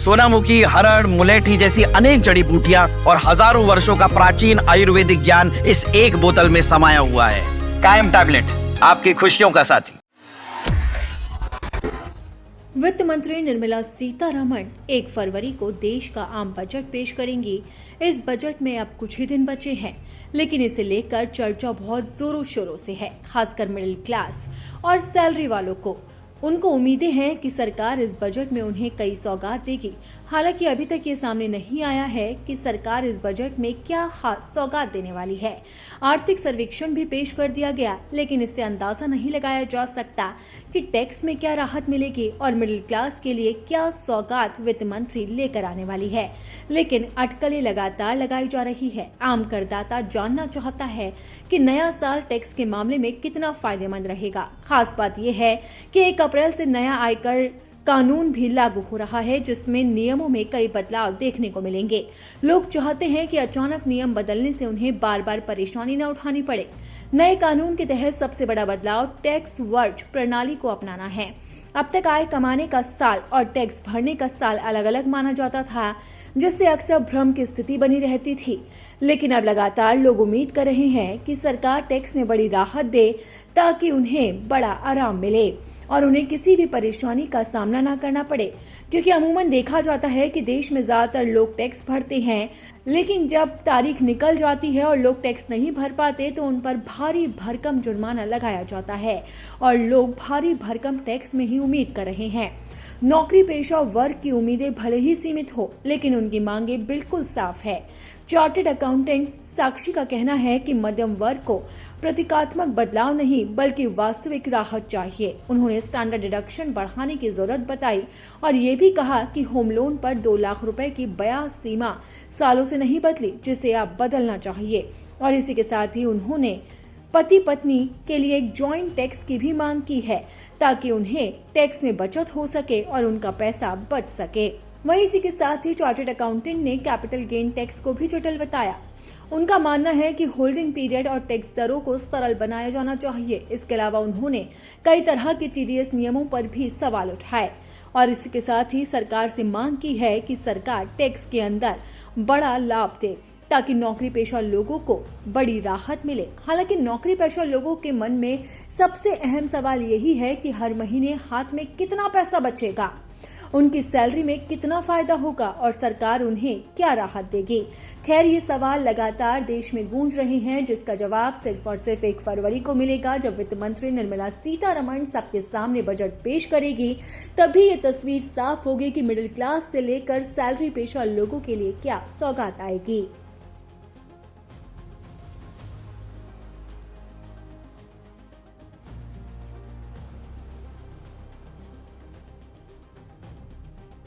सोनामुखी, हरड़, मुलेठी जैसी अनेक जड़ी बूटियां और हजारों वर्षों का प्राचीन आयुर्वेदिक ज्ञान इस एक बोतल में समाया हुआ है। कायम टैबलेट, आपकी खुशियों का साथी। वित्त मंत्री निर्मला सीतारमण 1 फरवरी को देश का आम बजट पेश करेंगी। इस बजट में अब कुछ ही दिन बचे हैं, लेकिन इसे लेकर चर्चा बहुत जोरों शोरों से है, खासकर मिडिल क्लास और सैलरी वालों को। उनको उम्मीदें हैं कि सरकार इस बजट में उन्हें कई सौगात देगी। हालांकि अभी तक ये सामने नहीं आया है कि सरकार इस बजट में क्या खास सौगात देने वाली है। आर्थिक सर्वेक्षण भी पेश कर दिया गया, लेकिन इससे अंदाजा नहीं लगाया जा सकता कि टैक्स में क्या राहत मिलेगी और मिडिल क्लास के लिए क्या सौगात वित्त मंत्री लेकर आने वाली है। लेकिन अटकलें लगातार लगाई जा रही है। आम करदाता जानना चाहता है कि नया साल टैक्स के मामले में कितना फायदेमंद रहेगा। खास बात यह है कि 1 अप्रैल से नया आयकर कानून भी लागू हो रहा है, जिसमें नियमों में कई बदलाव देखने को मिलेंगे। लोग चाहते हैं कि अचानक नियम बदलने से उन्हें बार बार परेशानी न उठानी पड़े। नए कानून के तहत सबसे बड़ा बदलाव टैक्स वर्ज प्रणाली को अपनाना है। अब तक आय कमाने का साल और टैक्स भरने का साल अलग अलग माना जाता था, जिससे अक्सर भ्रम की स्थिति बनी रहती थी। लेकिन अब लगातार लोग उम्मीद कर रहे हैं कि सरकार टैक्स में बड़ी राहत दे, ताकि उन्हें बड़ा आराम मिले और उन्हें किसी भी परेशानी का सामना ना करना पड़े। क्योंकि अमूमन देखा जाता है कि देश में ज्यादातर लोग टैक्स भरते हैं, लेकिन जब तारीख निकल जाती है और लोग टैक्स नहीं भर पाते तो उन पर भारी भरकम जुर्माना लगाया जाता है और लोग भारी भरकम टैक्स में ही उम्मीद कर रहे हैं। नौकरी पेशा वर्ग की उम्मीदें भले ही सीमित हो, लेकिन उनकी मांगे बिल्कुल साफ है। चार्टर्ड अकाउंटेंट साक्षी का कहना है कि मध्यम वर्ग को प्रतीकात्मक बदलाव नहीं बल्कि वास्तविक राहत चाहिए। उन्होंने स्टैंडर्ड डिडक्शन बढ़ाने की जरूरत बताई और ये भी कहा कि होम लोन पर 2 लाख रुपए की ब्याज सीमा सालों से नहीं बदली, जिसे अब बदलना चाहिए। और इसी के साथ ही उन्होंने पति पत्नी के लिए एक जॉइंट टैक्स की भी मांग की है, ताकि उन्हें टैक्स में बचत हो सके और उनका पैसा बच सके। वहीं इसी के साथ ही चार्टर्ड अकाउंटेंट ने कैपिटल गेन टैक्स को भी जटिल बताया। उनका मानना है कि होल्डिंग पीरियड और टैक्स दरों को सरल बनाया जाना चाहिए। इसके अलावा उन्होंने कई तरह के टीडीएस नियमों पर भी सवाल उठाए और इसी के साथ ही सरकार से मांग की है कि सरकार टैक्स के अंदर बड़ा लाभ दे, ताकि नौकरी पेशा लोगों को बड़ी राहत मिले। हालांकि नौकरी पेशा लोगों के मन में सबसे अहम सवाल यही है कि हर महीने हाथ में कितना पैसा बचेगा, उनकी सैलरी में कितना फायदा होगा और सरकार उन्हें क्या राहत देगी। खैर, ये सवाल लगातार देश में गूंज रहे हैं, जिसका जवाब सिर्फ और सिर्फ 1 फरवरी को मिलेगा, जब वित्त मंत्री निर्मला सीतारमण सबके सामने बजट पेश करेगी। तभी ये तस्वीर साफ होगी कि मिडिल क्लास से लेकर सैलरी पेशा लोगों के लिए क्या सौगात आएगी।